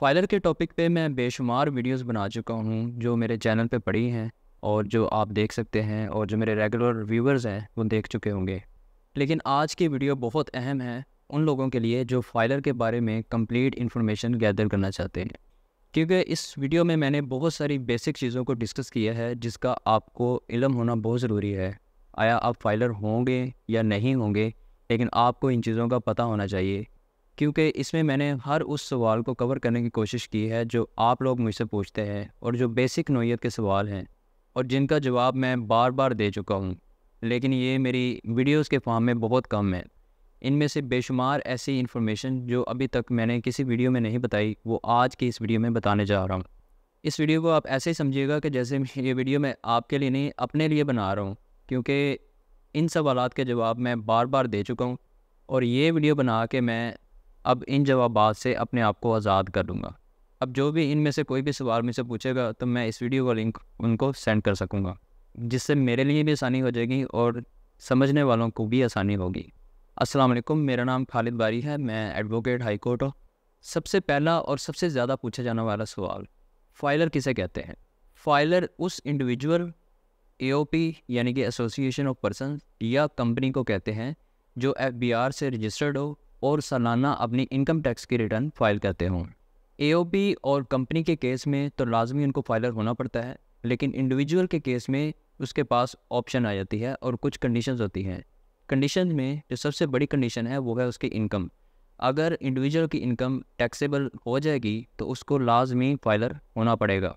Filer के topic पे मैं बेशुमार वीडियोस बना चुका हूँ जो मेरे चैनल पे पड़ी हैं और जो आप देख सकते हैं और जो मेरे रेगुलर व्यूवर्स हैं वो देख चुके होंगे। लेकिन आज की वीडियो बहुत अहम है उन लोगों के लिए जो फाइलर के बारे में कंप्लीट इन्फॉर्मेशन गैदर करना चाहते हैं, क्योंकि इस वीडियो में मैंने बहुत सारी बेसिक चीज़ों को डिस्कस किया है जिसका आपको इल्म होना बहुत ज़रूरी है। आया आप फाइलर होंगे या नहीं होंगे, लेकिन आपको इन चीज़ों का पता होना चाहिए, क्योंकि इसमें मैंने हर उस सवाल को कवर करने की कोशिश की है जो आप लोग मुझसे पूछते हैं और जो बेसिक नौइयत के सवाल हैं और जिनका जवाब मैं बार बार दे चुका हूँ, लेकिन ये मेरी वीडियोस के फॉर्म में बहुत कम है। इनमें से बेशुमार ऐसी इन्फॉर्मेशन जो अभी तक मैंने किसी वीडियो में नहीं बताई वो आज की इस वीडियो में बताने जा रहा हूँ। इस वीडियो को आप ऐसे ही समझिएगा कि जैसे ये वीडियो मैं आपके लिए नहीं अपने लिए बना रहा हूँ, क्योंकि इन सवालात के जवाब मैं बार बार दे चुका हूँ और ये वीडियो बना के मैं अब इन जवाबात से अपने आप को आज़ाद कर दूँगा। अब जो भी इनमें से कोई भी सवाल मुझसे पूछेगा तो मैं इस वीडियो का लिंक उनको सेंड कर सकूँगा, जिससे मेरे लिए भी आसानी हो जाएगी और समझने वालों को भी आसानी होगी। अस्सलाम वालेकुम, मेरा नाम खालिद बारी है, मैं एडवोकेट हाई कोर्ट हूँ। सबसे पहला और सबसे ज़्यादा पूछा जाने वाला सवाल, फाइलर किसे कहते हैं? फाइलर उस इंडिविजुअल एओपी यानी कि एसोसिएशन ऑफ पर्सन या कंपनी को कहते हैं जो एफबीआर से रजिस्टर्ड हो और सालाना अपनी इनकम टैक्स की रिटर्न फाइल करते हों। एओपी और कंपनी के केस में तो लाजमी उनको फाइलर होना पड़ता है, लेकिन इंडिविजुअल के केस में उसके पास ऑप्शन आ जाती है और कुछ कंडीशंस होती हैं। कंडीशन में जो सबसे बड़ी कंडीशन है वो है उसकी इनकम। अगर इंडिविजुअल की इनकम टैक्सेबल हो जाएगी तो उसको लाजमी फाइलर होना पड़ेगा।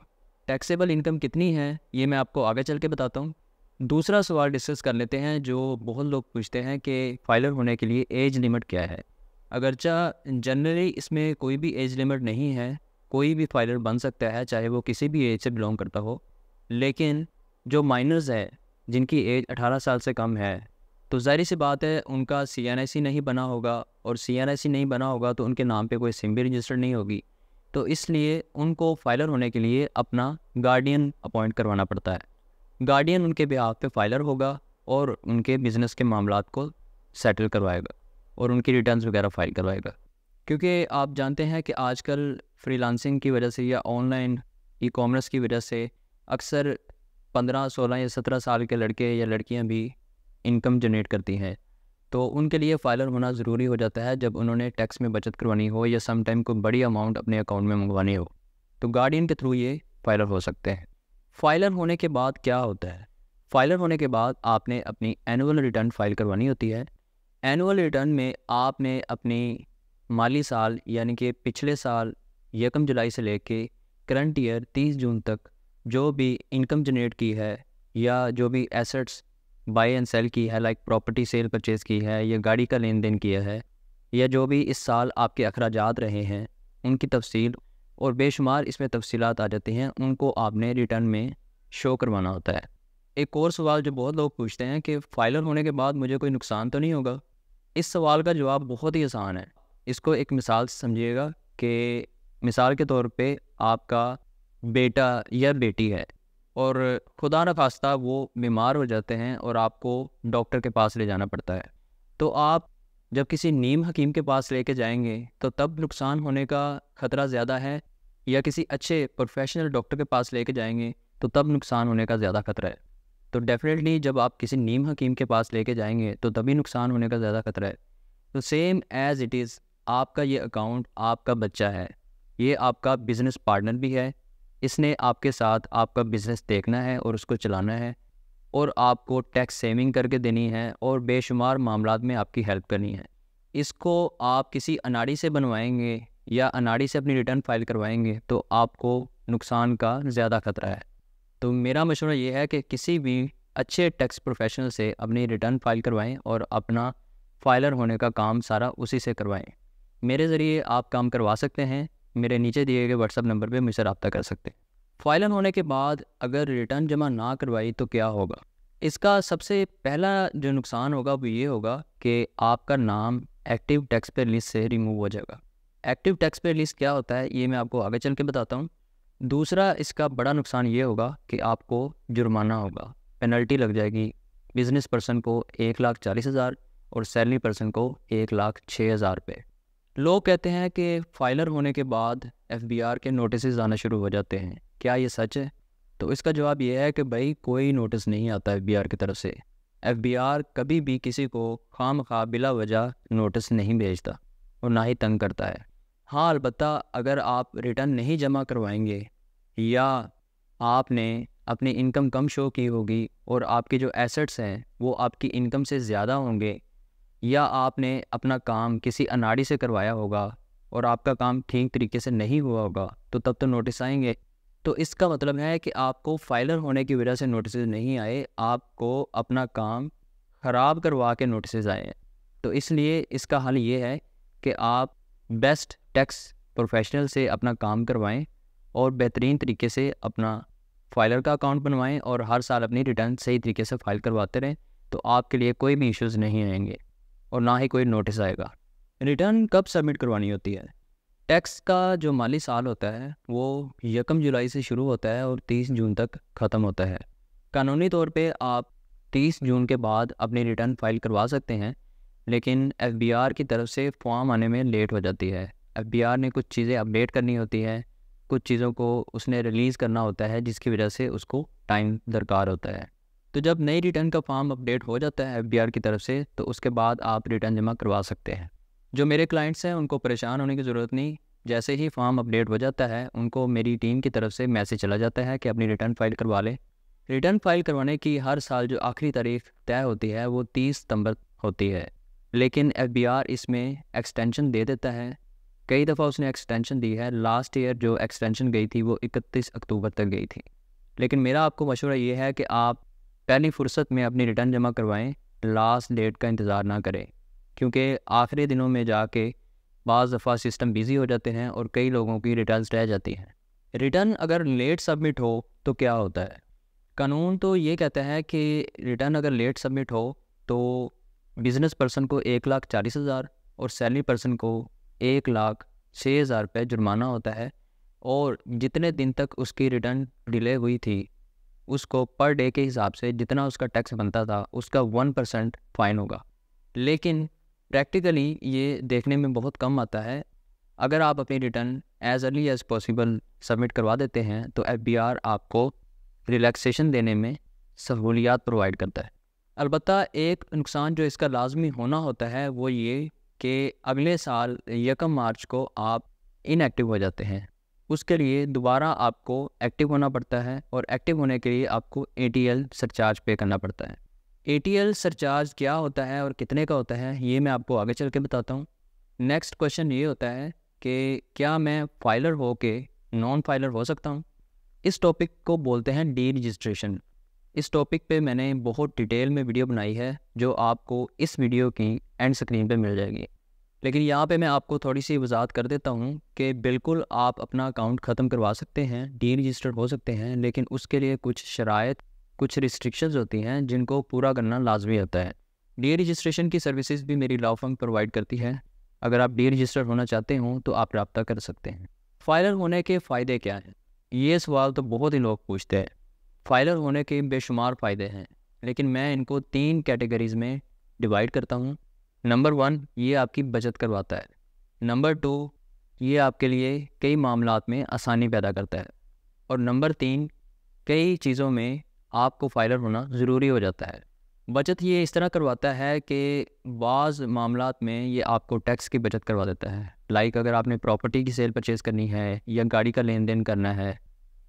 टैक्सेबल इनकम कितनी है ये मैं आपको आगे चल के बताता हूँ। दूसरा सवाल डिस्कस कर लेते हैं जो बहुत लोग पूछते हैं कि फाइलर होने के लिए एज लिमिट क्या है। अगरचा जनरली इसमें कोई भी एज लिमिट नहीं है, कोई भी फाइलर बन सकता है चाहे वो किसी भी एज से बिलोंग करता हो। लेकिन जो माइनर्स है जिनकी एज 18 साल से कम है तो ज़ाहिर सी बात है उनका सीएनआईसी नहीं बना होगा, और सीएनआईसी नहीं बना होगा तो उनके नाम पे कोई सिम भी रजिस्टर्ड नहीं होगी। तो इसलिए उनको फाइलर होने के लिए अपना गार्डियन अपॉइंट करवाना पड़ता है। गार्डियन उनके बिहाफ पे फाइलर होगा और उनके बिज़नेस के मामलात को सेटल करवाएगा और उनकी रिटर्न्स वगैरह फाइल करवाएगा। क्योंकि आप जानते हैं कि आजकल फ्रीलांसिंग की वजह से या ऑनलाइन ई कॉमर्स की वजह से अक्सर 15, 16 या 17 साल के लड़के या लड़कियां भी इनकम जनरेट करती हैं, तो उनके लिए फाइलर होना ज़रूरी हो जाता है जब उन्होंने टैक्स में बचत करवानी हो या सम टाइम कोई बड़ी अमाउंट अपने अकाउंट में मंगवानी हो, तो गार्डियन के थ्रू ये फाइलर हो सकते हैं। फाइलर होने के बाद क्या होता है? फाइलर होने के बाद आपने अपनी एनुअल रिटर्न फाइल करवानी होती है। एनुअल रिटर्न में आपने अपनी माली साल यानी कि पिछले साल 1 जुलाई से लेके करंट ईयर 30 जून तक जो भी इनकम जनरेट की है या जो भी एसेट्स बाय एंड सेल की है, लाइक प्रॉपर्टी सेल परचेज़ की है या गाड़ी का लेन देन किया है, या जो भी इस साल आपके अखराजात रहे हैं उनकी तफसील और बेशुमार इसमें तफसीलात आ जाती हैं, उनको आपने रिटर्न में शो करवाना होता है। एक और सवाल जो बहुत लोग पूछते हैं कि फाइलर होने के बाद मुझे कोई नुकसान तो नहीं होगा? इस सवाल का जवाब बहुत ही आसान है। इसको एक मिसाल से समझिएगा कि मिसाल के तौर पे आपका बेटा या बेटी है और खुदा न खास्ता वो बीमार हो जाते हैं और आपको डॉक्टर के पास ले जाना पड़ता है, तो आप जब किसी नीम हकीम के पास लेके जाएंगे तो तब नुकसान होने का ख़तरा ज़्यादा है, या किसी अच्छे प्रोफेशनल डॉक्टर के पास लेके जाएंगे तो तब नुकसान होने का ज़्यादा खतरा है? तो डेफिनेटली जब आप किसी नीम हकीम के पास लेके जाएंगे तो तभी नुकसान होने का ज़्यादा खतरा है। तो सेम एज़ इट इज़ आपका ये अकाउंट आपका बच्चा है, ये आपका बिज़नेस पार्टनर भी है, इसने आपके साथ आपका बिज़नेस देखना है और उसको चलाना है और आपको टैक्स सेविंग करके देनी है और बेशुमार मामलात में आपकी हेल्प करनी है। इसको आप किसी अनाड़ी से बनवाएंगे या अनाड़ी से अपनी रिटर्न फाइल करवाएंगे तो आपको नुकसान का ज़्यादा खतरा है। तो मेरा मशवरा ये है कि किसी भी अच्छे टैक्स प्रोफेशनल से अपनी रिटर्न फाइल करवाएं और अपना फाइलर होने का काम सारा उसी से करवाएं। मेरे ज़रिए आप काम करवा सकते हैं, मेरे नीचे दिए गए व्हाट्सएप नंबर पे मुझसे रब्ता कर सकते हैं। फाइलर होने के बाद अगर रिटर्न जमा ना करवाई तो क्या होगा? इसका सबसे पहला जो नुकसान होगा वो ये होगा कि आपका नाम एक्टिव टैक्स पेयर लिस्ट से रिमूव हो जाएगा। एक्टिव टैक्स पेयर लिस्ट क्या होता है ये मैं आपको आगे चल के बताता हूँ। दूसरा इसका बड़ा नुकसान ये होगा कि आपको जुर्माना होगा, पेनल्टी लग जाएगी। बिज़नेस पर्सन को 1,40,000 और सैलरी पर्सन को 1,06,000 रुपये। लोग कहते हैं कि फाइलर होने के बाद एफबीआर के नोटिस आना शुरू हो जाते हैं, क्या ये सच है? तो इसका जवाब ये है कि भाई कोई नोटिस नहीं आता एफबीआर की तरफ से। एफबीआर कभी भी किसी को खामखा बिला वजह नोटिस नहीं भेजता और ना ही तंग करता है। हाँ, अलबत्ता अगर आप रिटर्न नहीं जमा करवाएंगे या आपने अपनी इनकम कम शो की होगी और आपके जो एसेट्स हैं वो आपकी इनकम से ज़्यादा होंगे, या आपने अपना काम किसी अनाड़ी से करवाया होगा और आपका काम ठीक तरीके से नहीं हुआ होगा, तो तब तो नोटिस आएंगे। तो इसका मतलब है कि आपको फाइलर होने की वजह से नोटिस नहीं आए, आपको अपना काम ख़राब करवा के नोटिस आए हैं। तो इसलिए इसका हल ये है कि आप बेस्ट टैक्स प्रोफेशनल से अपना काम करवाएं और बेहतरीन तरीके से अपना फाइलर का अकाउंट बनवाएं और हर साल अपनी रिटर्न सही तरीके से फाइल करवाते रहें, तो आपके लिए कोई भी इश्यूज़ नहीं आएंगे और ना ही कोई नोटिस आएगा। रिटर्न कब सबमिट करवानी होती है? टैक्स का जो माली साल होता है वो 1 जुलाई से शुरू होता है और 30 जून तक ख़त्म होता है। कानूनी तौर पे आप 30 जून के बाद अपनी रिटर्न फाइल करवा सकते हैं, लेकिन एफबीआर की तरफ से फॉर्म आने में लेट हो जाती है। एफबीआर ने कुछ चीज़ें अपडेट करनी होती है, कुछ चीज़ों को उसने रिलीज़ करना होता है, जिसकी वजह से उसको टाइम दरकार होता है। तो जब नई रिटर्न का फॉर्म अपडेट हो जाता है एफबीआर की तरफ से, तो उसके बाद आप रिटर्न जमा करवा सकते हैं। जो मेरे क्लाइंट्स हैं उनको परेशान होने की ज़रूरत नहीं। जैसे ही फॉर्म अपडेट हो जाता है उनको मेरी टीम की तरफ से मैसेज चला जाता है कि अपनी रिटर्न फाइल करवा लें। रिटर्न फाइल करवाने की हर साल जो आखिरी तारीख तय होती है वो 30 सितंबर होती है, लेकिन एफबीआर इसमें एक्सटेंशन दे देता है। कई दफ़ा उसने एक्सटेंशन दी है। लास्ट ईयर जो एक्सटेंशन गई थी वो 31 अक्टूबर तक गई थी। लेकिन मेरा आपको मशवरा ये है कि आप पहली फुर्सत में अपनी रिटर्न जमा करवाएं, लास्ट डेट का इंतज़ार ना करें, क्योंकि आखिरी दिनों में जाके बाज़ दफ़ा सिस्टम बिज़ी हो जाते हैं और कई लोगों की रिटर्न्स रह जाती हैं। रिटर्न अगर लेट सबमिट हो तो क्या होता है? कानून तो ये कहता है कि रिटर्न अगर लेट सबमिट हो तो बिज़नेस पर्सन को 1,40,000 और सैलरी पर्सन को 1,06,000 रुपये जुर्माना होता है, और जितने दिन तक उसकी रिटर्न डिले हुई थी उसको पर डे के हिसाब से जितना उसका टैक्स बनता था उसका 1% फ़ाइन होगा। लेकिन प्रैक्टिकली ये देखने में बहुत कम आता है। अगर आप अपनी return as early as possible submit करवा देते हैं तो एफबीआर आपको रिलैक्सेशन देने में सहूलियात प्रोवाइड करता है। अलबत्ता एक नुकसान जो इसका लाजमी होना होता है वो ये कि अगले साल 1 मार्च को आप इनएक्टिव हो जाते हैं। उसके लिए दोबारा आपको एक्टिव होना पड़ता है और एक्टिव होने के लिए आपको ATL सरचार्ज पे करना पड़ता है। ATL सरचार्ज क्या होता है और कितने का होता है ये मैं आपको आगे चल के बताता हूँ। नेक्स्ट क्वेश्चन ये होता है कि क्या मैं फाइलर हो के नॉन फाइलर हो सकता हूँ? इस टॉपिक को बोलते हैं डी रजिस्ट्रेशन। इस टॉपिक पे मैंने बहुत डिटेल में वीडियो बनाई है जो आपको इस वीडियो की एंड स्क्रीन पे मिल जाएगी। लेकिन यहाँ पे मैं आपको थोड़ी सी वजाहत कर देता हूँ कि बिल्कुल आप अपना अकाउंट ख़त्म करवा सकते हैं, डी रजिस्टर्ड हो सकते हैं, लेकिन उसके लिए कुछ शराइत, कुछ रिस्ट्रिक्शंस होती हैं जिनको पूरा करना लाजमी होता है। डी रजिस्ट्रेशन की सर्विसेज भी मेरी लॉ फर्म प्रोवाइड करती है। अगर आप डी रजिस्टर्ड होना चाहते हो तो आप रब्ता कर सकते हैं। फाइलर होने के फ़ायदे क्या हैं? ये सवाल तो बहुत ही लोग पूछते हैं। फाइलर होने के बेशुमार फ़ायदे हैं, लेकिन मैं इनको 3 कैटेगरीज़ में डिवाइड करता हूँ। नंबर 1, ये आपकी बचत करवाता है। नंबर 2, ये आपके लिए कई मामलात में आसानी पैदा करता है। और नंबर 3, कई चीज़ों में आपको फाइलर होना ज़रूरी हो जाता है। बचत ये इस तरह करवाता है कि बाज़ मामलात में ये आपको टैक्स की बचत करवा देता है। लाइक अगर आपने प्रॉपर्टी की सेल परचेज़ करनी है या गाड़ी का लेन देन करना है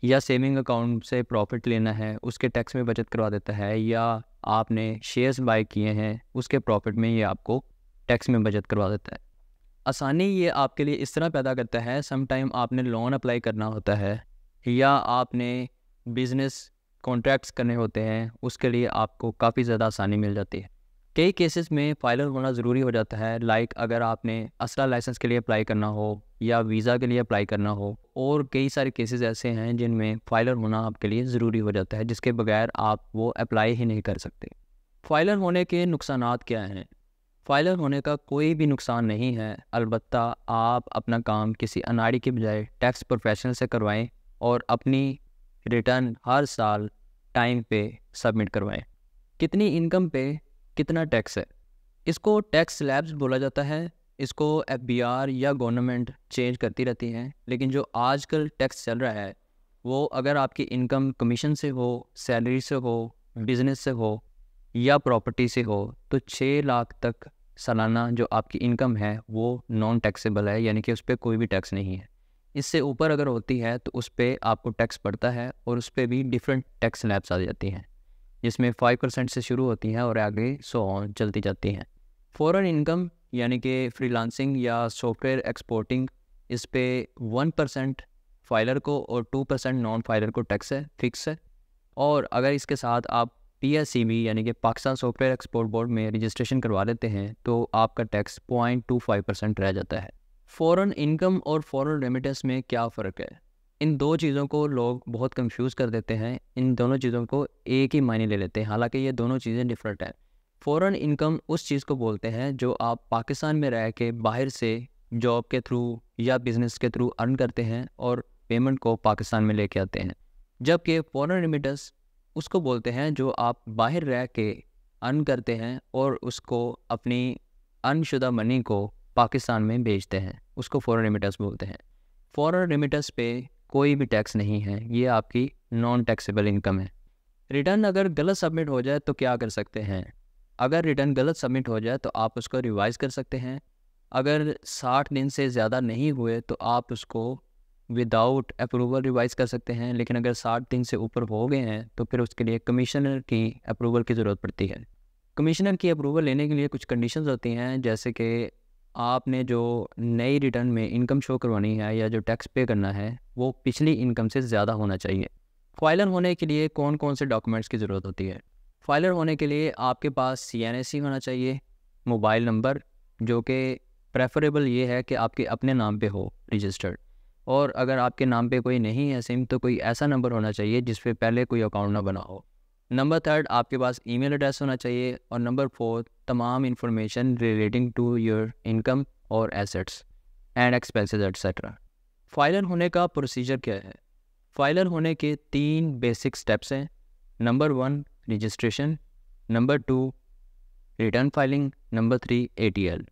या सेविंग अकाउंट से प्रॉफिट लेना है, उसके टैक्स में बचत करवा देता है, या आपने शेयर्स बाय किए हैं उसके प्रॉफिट में ये आपको टैक्स में बचत करवा देता है। आसानी ये आपके लिए इस तरह पैदा करता है, सम टाइम आपने लोन अप्लाई करना होता है या आपने बिज़नेस कॉन्ट्रैक्ट्स करने होते हैं, उसके लिए आपको काफ़ी ज़्यादा आसानी मिल जाती है। कई केसेस में फाइलर होना ज़रूरी हो जाता है, लाइक अगर आपने असला लाइसेंस के लिए अप्लाई करना हो या वीज़ा के लिए अप्लाई करना हो, और कई सारे केसेस ऐसे हैं जिनमें फाइलर होना आपके लिए ज़रूरी हो जाता है, जिसके बगैर आप वो अप्लाई ही नहीं कर सकते। फाइलर होने के नुकसानात क्या हैं? फाइलर होने का कोई भी नुकसान नहीं है, अलबत्ता आप अपना काम किसी अनाड़ी के बजाय टैक्स प्रोफेशनल से करवाएं और अपनी रिटर्न हर साल टाइम पे सबमिट करवाएं। कितनी इनकम पे कितना टैक्स है, इसको टैक्स स्लैब्स बोला जाता है। इसको एफबीआर या गवर्नमेंट चेंज करती रहती हैं, लेकिन जो आजकल टैक्स चल रहा है वो अगर आपकी इनकम कमीशन से हो, सैलरी से हो, बिजनेस से हो या प्रॉपर्टी से हो, तो 6 लाख तक सालाना जो आपकी इनकम है वो नॉन टैक्सेबल है, यानी कि उस पर कोई भी टैक्स नहीं है। इससे ऊपर अगर होती है तो उस पर आपको टैक्स पड़ता है और उस पर भी डिफरेंट टैक्स स्लैब्स आ जाती हैं, जिसमें 5% से शुरू होती हैं और आगे सो ऑन चलती जाती हैं। फॉरेन इनकम यानी कि फ्रीलांसिंग या सॉफ्टवेयर एक्सपोर्टिंग, इस पे 1% फाइलर को और 2% नॉन फाइलर को टैक्स है, फिक्स है। और अगर इसके साथ आप PSEB यानी कि पाकिस्तान सॉफ्टवेयर एक्सपोर्ट बोर्ड में रजिस्ट्रेशन करवा लेते हैं तो आपका टैक्स 0.25% रह जाता है। फॉरेन इनकम और फॉरेन रेमिटेंस में क्या फ़र्क है? इन दो चीज़ों को लोग बहुत कंफ्यूज कर देते हैं, इन दोनों चीज़ों को एक ही मायने ले लेते हैं, हालांकि ये दोनों चीज़ें डिफरेंट हैं। फॉरेन इनकम उस चीज़ को बोलते हैं जो आप पाकिस्तान में रह के बाहर से जॉब के थ्रू या बिज़नेस के थ्रू अर्न करते हैं और पेमेंट को पाकिस्तान में लेके आते हैं। जबकि फॉरेन रेमिटेंस उसको बोलते हैं जो आप बाहर रह के अर्न करते हैं और उसको अपनी अर्नशुदा मनी को पाकिस्तान में भेजते हैं, उसको फॉरेन रेमिटेंस बोलते हैं। फॉरेन रेमिटेंस पे कोई भी टैक्स नहीं है, ये आपकी नॉन टैक्सेबल इनकम है। रिटर्न अगर गलत सबमिट हो जाए तो क्या कर सकते हैं? अगर रिटर्न गलत सबमिट हो जाए तो आप उसको रिवाइज कर सकते हैं। अगर 60 दिन से ज़्यादा नहीं हुए तो आप उसको विदाउट अप्रूवल रिवाइज कर सकते हैं, लेकिन अगर 60 दिन से ऊपर हो गए हैं तो फिर उसके लिए कमिश्नर की अप्रूवल की ज़रूरत पड़ती है। कमिश्नर की अप्रूवल लेने के लिए कुछ कंडीशंस होती हैं, जैसे कि आपने जो नई रिटर्न में इनकम शो करवानी है या जो टैक्स पे करना है वो पिछली इनकम से ज़्यादा होना चाहिए। फाइलर होने के लिए कौन कौन से डॉक्यूमेंट्स की ज़रूरत होती है? फाइलर होने के लिए आपके पास CNSC होना चाहिए, मोबाइल नंबर जो कि प्रेफरेबल ये है कि आपके अपने नाम पे हो रजिस्टर्ड, और अगर आपके नाम पे कोई नहीं है सिम तो कोई ऐसा नंबर होना चाहिए जिस पे पहले कोई अकाउंट ना बना हो। नंबर 3 आपके पास ईमेल एड्रेस होना चाहिए, और नंबर 4 तमाम information relating to your income और assets and expenses etcetera. Filer होने का प्रोसीजर क्या है? फाइलर होने के 3 बेसिक स्टेप्स हैं। Number 1 registration, number 2 return filing, number 3 ATL।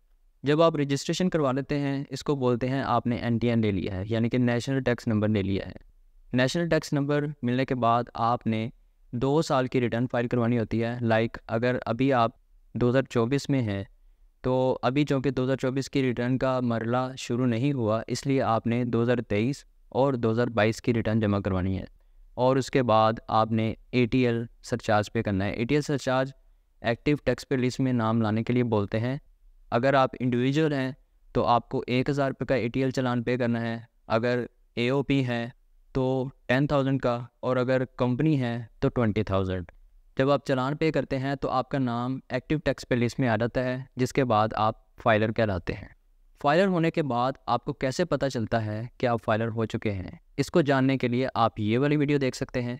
जब आप रजिस्ट्रेशन करवा लेते हैं इसको बोलते हैं आपने NTN ले लिया है, यानी कि नेशनल टैक्स नंबर ले लिया है। नेशनल टैक्स नंबर मिलने के बाद आपने 2 साल की रिटर्न फाइल करवानी होती है। लाइक अगर अभी आप 2024 में हैं तो अभी चूँकि 2024 की रिटर्न का मरला शुरू नहीं हुआ, इसलिए आपने 2023 और 2022 की रिटर्न जमा करवानी है। और उसके बाद आपने ATL सरचार्ज पे करना है। ATL सरचार्ज एक्टिव टैक्स पे लिस्ट में नाम लाने के लिए बोलते हैं। अगर आप इंडिविजुअल हैं तो आपको 1000 रुपये का ATL चालान पे करना है, अगर AOP है तो 10,000 का, और अगर कंपनी है तो 20,000। जब आप चालान पे करते हैं तो आपका नाम एक्टिव टैक्स पे लिस्ट में आ जाता है, जिसके बाद आप फाइलर कहलाते हैं। फाइलर होने के बाद आपको कैसे पता चलता है कि आप फाइलर हो चुके हैं? इसको जानने के लिए आप ये वाली वीडियो देख सकते हैं।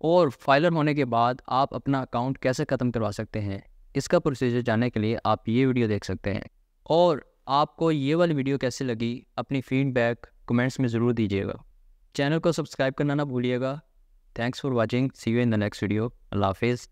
और फाइलर होने के बाद आप अपना अकाउंट कैसे ख़त्म करवा सकते हैं, इसका प्रोसीजर जानने के लिए आप ये वीडियो देख सकते हैं। और आपको ये वाली वीडियो कैसी लगी अपनी फीडबैक कमेंट्स में ज़रूर दीजिएगा। चैनल को सब्सक्राइब करना ना भूलिएगा। Thanks for watching, see you in the next video. अल्लाह हाफिज़।